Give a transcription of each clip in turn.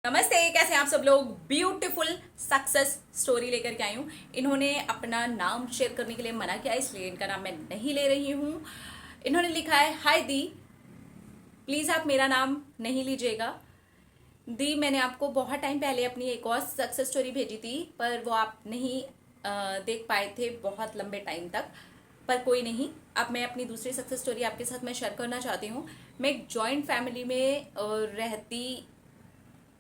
नमस्ते, कैसे हैं आप सब लोग। ब्यूटीफुल सक्सेस स्टोरी लेकर के आई हूँ। इन्होंने अपना नाम शेयर करने के लिए मना किया, इसलिए इनका नाम मैं नहीं ले रही हूँ। इन्होंने लिखा है, हाय दी, प्लीज़ आप मेरा नाम नहीं लीजिएगा। दी, मैंने आपको बहुत टाइम पहले अपनी एक और सक्सेस स्टोरी भेजी थी, पर वो आप नहीं देख पाए थे बहुत लंबे टाइम तक। पर कोई नहीं, अब मैं अपनी दूसरी सक्सेस स्टोरी आपके साथ मैं शेयर करना चाहती हूँ। मैं एक जॉइंट फैमिली में रहती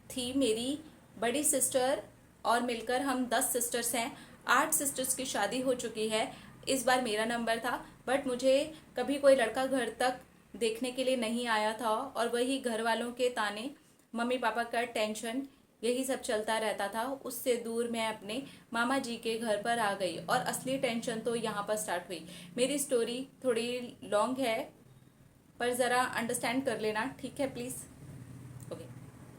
थी। मेरी बड़ी सिस्टर और मिलकर हम 10 सिस्टर्स हैं। 8 सिस्टर्स की शादी हो चुकी है। इस बार मेरा नंबर था, बट मुझे कभी कोई लड़का घर तक देखने के लिए नहीं आया था, और वही घर वालों के ताने, मम्मी पापा का टेंशन, यही सब चलता रहता था। उससे दूर मैं अपने मामा जी के घर पर आ गई, और असली टेंशन तो यहाँ पर स्टार्ट हुई। मेरी स्टोरी थोड़ी लॉन्ग है, पर ज़रा अंडरस्टैंड कर लेना, ठीक है प्लीज़। ओके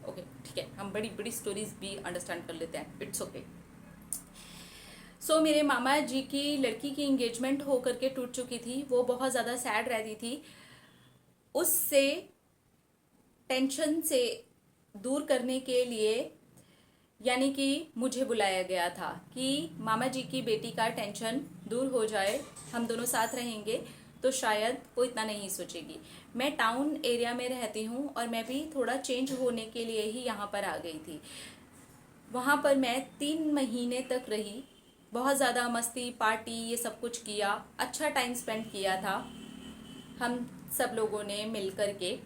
ओके, ठीक है, हम बड़ी बड़ी स्टोरीज भी अंडरस्टैंड कर लेते हैं, इट्स ओके। सो मेरे मामा जी की लड़की की एंगेजमेंट हो करके टूट चुकी थी। वो बहुत ज़्यादा सैड रहती थी। उससे टेंशन से दूर करने के लिए, यानी कि मुझे बुलाया गया था कि मामा जी की बेटी का टेंशन दूर हो जाए, हम दोनों साथ रहेंगे तो शायद वो इतना नहीं सोचेगी। मैं टाउन एरिया में रहती हूँ, और मैं भी थोड़ा चेंज होने के लिए ही यहाँ पर आ गई थी। वहाँ पर मैं 3 महीने तक रही। बहुत ज़्यादा मस्ती पार्टी ये सब कुछ किया, अच्छा टाइम स्पेंड किया था हम सब लोगों ने मिल कर के।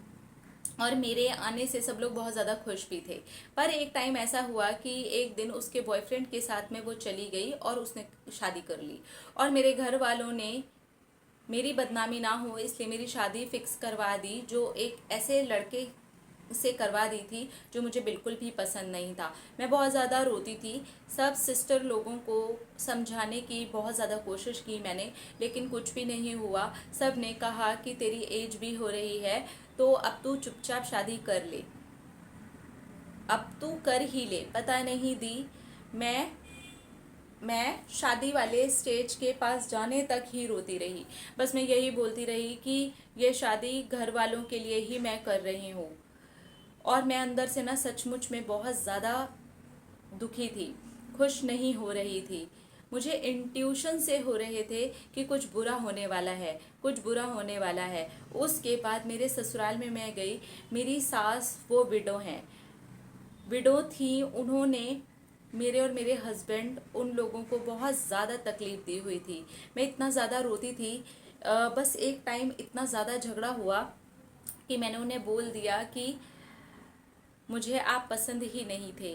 और मेरे आने से सब लोग बहुत ज़्यादा खुश भी थे। पर एक टाइम ऐसा हुआ कि एक दिन उसके बॉयफ्रेंड के साथ में वो चली गई और उसने शादी कर ली। और मेरे घर वालों ने मेरी बदनामी ना हो इसलिए मेरी शादी फिक्स करवा दी, जो एक ऐसे लड़के से करवा दी थी जो मुझे बिल्कुल भी पसंद नहीं था। मैं बहुत ज़्यादा रोती थी। सब सिस्टर लोगों को समझाने की बहुत ज़्यादा कोशिश की मैंने, लेकिन कुछ भी नहीं हुआ। सब ने कहा कि तेरी एज भी हो रही है, तो अब तू चुपचाप शादी कर ले, अब तू कर ही ले। पता नहीं दी, मैं शादी वाले स्टेज के पास जाने तक ही रोती रही। बस मैं यही बोलती रही कि ये शादी घर वालों के लिए ही मैं कर रही हूँ। और मैं अंदर से ना सचमुच में बहुत ज़्यादा दुखी थी, खुश नहीं हो रही थी। मुझे इंट्यूशन से हो रहे थे कि कुछ बुरा होने वाला है, कुछ बुरा होने वाला है। उसके बाद मेरे ससुराल में मैं गई। मेरी सास वो विडो हैं, विडो थी। उन्होंने मेरे और मेरे हस्बैंड उन लोगों को बहुत ज़्यादा तकलीफ़ दी हुई थी। मैं इतना ज़्यादा रोती थी। बस एक टाइम इतना ज़्यादा झगड़ा हुआ कि मैंने उन्हें बोल दिया कि मुझे आप पसंद ही नहीं थे।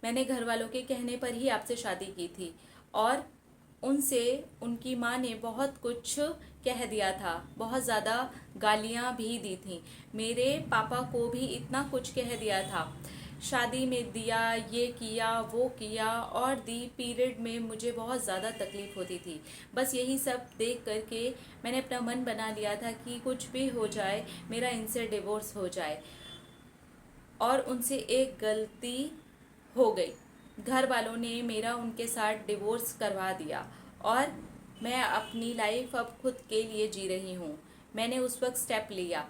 मैंने घर वालों के कहने पर ही आपसे शादी की थी। और उनसे उनकी माँ ने बहुत कुछ कह दिया था, बहुत ज़्यादा गालियाँ भी दी थी। मेरे पापा को भी इतना कुछ कह दिया था, शादी में दिया, ये किया वो किया। और दी पीरियड में मुझे बहुत ज़्यादा तकलीफ़ होती थी। बस यही सब देख करके मैंने अपना मन बना लिया था कि कुछ भी हो जाए, मेरा इनसे डिवोर्स हो जाए। और उनसे एक गलती हो गई, घर वालों ने मेरा उनके साथ डिवोर्स करवा दिया। और मैं अपनी लाइफ अब खुद के लिए जी रही हूँ। मैंने उस वक्त स्टेप लिया,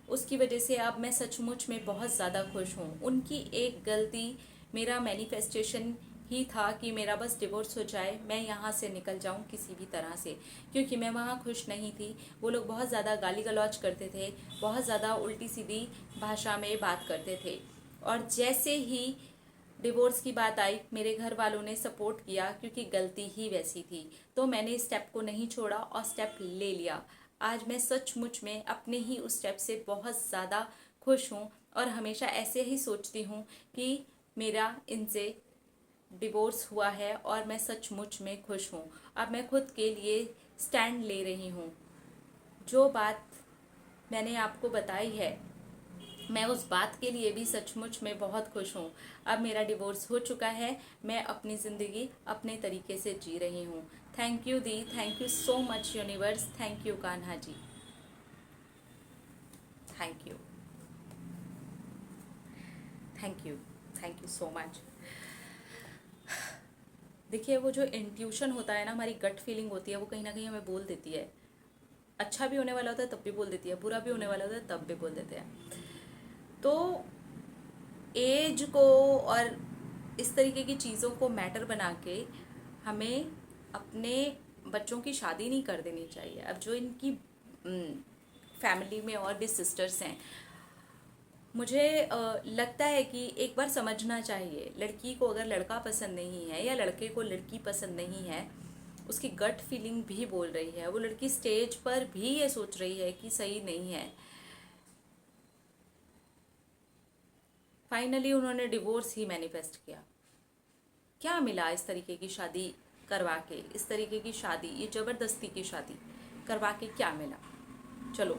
उसकी वजह से अब मैं सचमुच में बहुत ज़्यादा खुश हूँ। उनकी एक गलती मेरा मैनिफेस्टेशन ही था कि मेरा बस डिवोर्स हो जाए, मैं यहाँ से निकल जाऊँ किसी भी तरह से, क्योंकि मैं वहाँ खुश नहीं थी। वो लोग बहुत ज़्यादा गाली गलौज करते थे, बहुत ज़्यादा उल्टी सीधी भाषा में बात करते थे। और जैसे ही डिवोर्स की बात आई, मेरे घर वालों ने सपोर्ट किया, क्योंकि गलती ही वैसी थी। तो मैंने स्टेप को नहीं छोड़ा और स्टेप ले लिया। आज मैं सचमुच में अपने ही उस स्टेप से बहुत ज़्यादा खुश हूँ, और हमेशा ऐसे ही सोचती हूँ कि मेरा इनसे डिवोर्स हुआ है और मैं सचमुच में खुश हूँ। अब मैं खुद के लिए स्टैंड ले रही हूँ। जो बात मैंने आपको बताई है, मैं उस बात के लिए भी सचमुच में बहुत खुश हूँ। अब मेरा डिवोर्स हो चुका है, मैं अपनी ज़िंदगी अपने तरीके से जी रही हूँ। थैंक यू दी, thank you so much universe, thank you Kanha ji, thank you, thank you, thank you so much. देखिए, वो जो इंट्यूशन होता है ना, हमारी गट फीलिंग होती है, वो कहीं ना कहीं हमें बोल देती है। अच्छा भी होने वाला होता है तब भी बोल देती है, बुरा भी होने वाला होता है तब भी बोल देते हैं। तो एज को और इस तरीके की चीज़ों को मैटर बना के हमें अपने बच्चों की शादी नहीं कर देनी चाहिए। अब जो इनकी फैमिली में और भी सिस्टर्स हैं, मुझे लगता है कि एक बार समझना चाहिए, लड़की को अगर लड़का पसंद नहीं है या लड़के को लड़की पसंद नहीं है, उसकी गट फीलिंग भी बोल रही है, वो लड़की स्टेज पर भी ये सोच रही है कि सही नहीं है, फाइनली उन्होंने डिवोर्स ही मैनिफेस्ट किया। क्या मिला इस तरीके की शादी करवा के, इस तरीके की शादी, ये ज़बरदस्ती की शादी करवा के क्या मिला? चलो,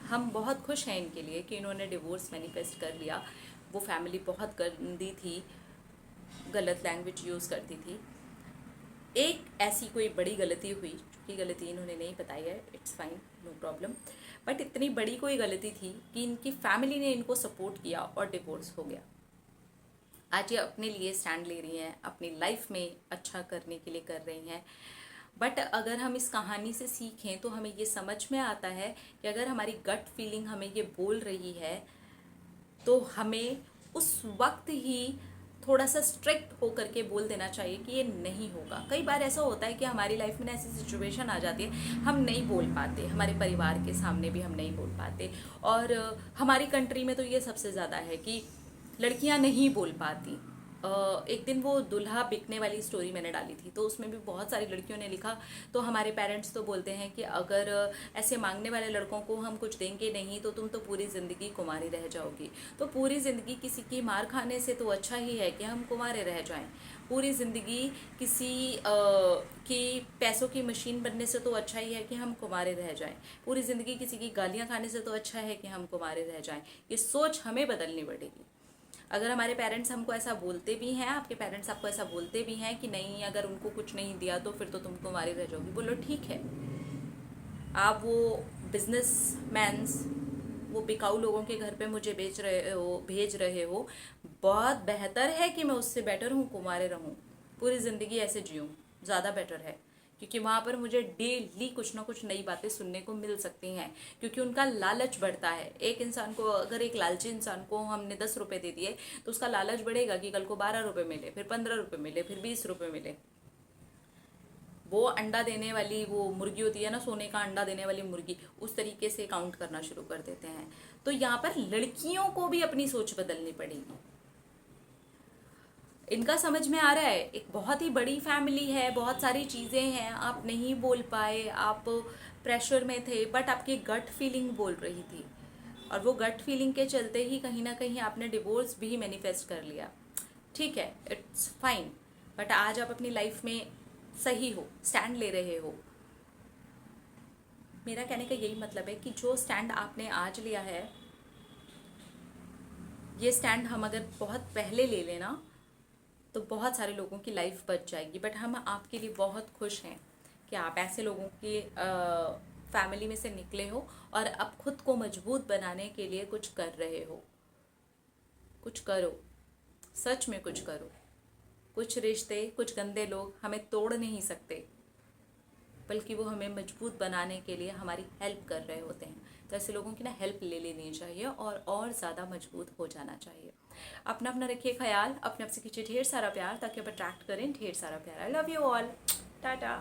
हम बहुत खुश हैं इनके लिए कि इन्होंने डिवोर्स मैनिफेस्ट कर लिया। वो फैमिली बहुत गंदी थी, गलत लैंग्वेज यूज़ करती थी। एक ऐसी कोई बड़ी गलती हुई, चूँकि गलती इन्होंने नहीं बताई है, it's fine, no problem, but इतनी बड़ी कोई गलती थी कि इनकी फैमिली ने इनको सपोर्ट किया और डिवोर्स हो गया। आज ये अपने लिए स्टैंड ले रही हैं, अपनी लाइफ में अच्छा करने के लिए कर रही हैं। बट अगर हम इस कहानी से सीखें तो हमें ये समझ में आता है कि अगर हमारी गट फीलिंग हमें ये बोल रही है तो हमें उस वक्त ही थोड़ा सा स्ट्रिक्ट होकर के बोल देना चाहिए कि ये नहीं होगा। कई बार ऐसा होता है कि हमारी लाइफ में ऐसी सिचुएशन आ जाती है, हम नहीं बोल पाते, हमारे परिवार के सामने भी हम नहीं बोल पाते। और हमारी कंट्री में तो ये सबसे ज़्यादा है कि लड़कियां नहीं बोल पाती। एक दिन वो दूल्हा बिकने वाली स्टोरी मैंने डाली थी, तो उसमें भी बहुत सारी लड़कियों ने लिखा, तो हमारे पेरेंट्स तो बोलते हैं कि अगर ऐसे मांगने वाले लड़कों को हम कुछ देंगे नहीं तो तुम तो पूरी ज़िंदगी कुंवारी रह जाओगी। तो पूरी ज़िंदगी किसी की मार खाने से तो अच्छा ही है कि हम कुंवारे रह जाएं। पूरी ज़िंदगी किसी की पैसों की मशीन बनने से तो अच्छा ही है कि हम कुंवारे रह जाएं। पूरी ज़िंदगी किसी की गालियाँ खाने से तो अच्छा है कि हम कुंवारे रह जाएं। ये सोच हमें बदलनी पड़ेगी। अगर हमारे पेरेंट्स हमको ऐसा बोलते भी हैं, आपके पेरेंट्स आपको ऐसा बोलते भी हैं कि नहीं, अगर उनको कुछ नहीं दिया तो फिर तो तुम कुंवारी रह जाओगी, बोलो ठीक है। आप वो बिजनेस मैन्स, वो बिकाऊ लोगों के घर पे मुझे भेज रहे हो, बहुत बेहतर है कि मैं उससे बेटर हूँ कुंवारे रहूँ, पूरी ज़िंदगी ऐसे जीऊँ, ज़्यादा बेटर है। क्योंकि वहाँ पर मुझे डेली कुछ ना कुछ नई बातें सुनने को मिल सकती हैं, क्योंकि उनका लालच बढ़ता है। एक इंसान को, अगर एक लालची इंसान को हमने 10 रुपये दे दिए तो उसका लालच बढ़ेगा कि कल को 12 रुपये मिले, फिर 15 रुपये मिले, फिर 20 रुपये मिले। वो अंडा देने वाली वो मुर्गी होती है ना, सोने का अंडा देने वाली मुर्गी, उस तरीके से काउंट करना शुरू कर देते हैं। तो यहाँ पर लड़कियों को भी अपनी सोच बदलनी पड़ेगी। इनका समझ में आ रहा है, एक बहुत ही बड़ी फैमिली है, बहुत सारी चीज़ें हैं, आप नहीं बोल पाए, आप प्रेशर में थे, बट आपकी गट फीलिंग बोल रही थी, और वो गट फीलिंग के चलते ही कहीं ना कहीं आपने डिवोर्स भी मैनिफेस्ट कर लिया। ठीक है, इट्स फाइन, बट आज आप अपनी लाइफ में सही हो, स्टैंड ले रहे हो। मेरा कहने का यही मतलब है कि जो स्टैंड आपने आज लिया है, ये स्टैंड हम अगर बहुत पहले ले लेना तो बहुत सारे लोगों की लाइफ बच जाएगी। बट हम आपके लिए बहुत खुश हैं कि आप ऐसे लोगों की फैमिली में से निकले हो और अब खुद को मजबूत बनाने के लिए कुछ कर रहे हो। कुछ करो, सच में कुछ करो। कुछ रिश्ते, कुछ गंदे लोग हमें तोड़ नहीं सकते, बल्कि वो हमें मजबूत बनाने के लिए हमारी हेल्प कर रहे होते हैं। तो ऐसे लोगों की ना हेल्प ले लेनी चाहिए और ज़्यादा मजबूत हो जाना चाहिए। अपना अपना रखिए ख्याल, अपने आप से कीजिए ढेर सारा प्यार, ताकि आप अट्रैक्ट करें ढेर सारा प्यार। I love you all, Tata.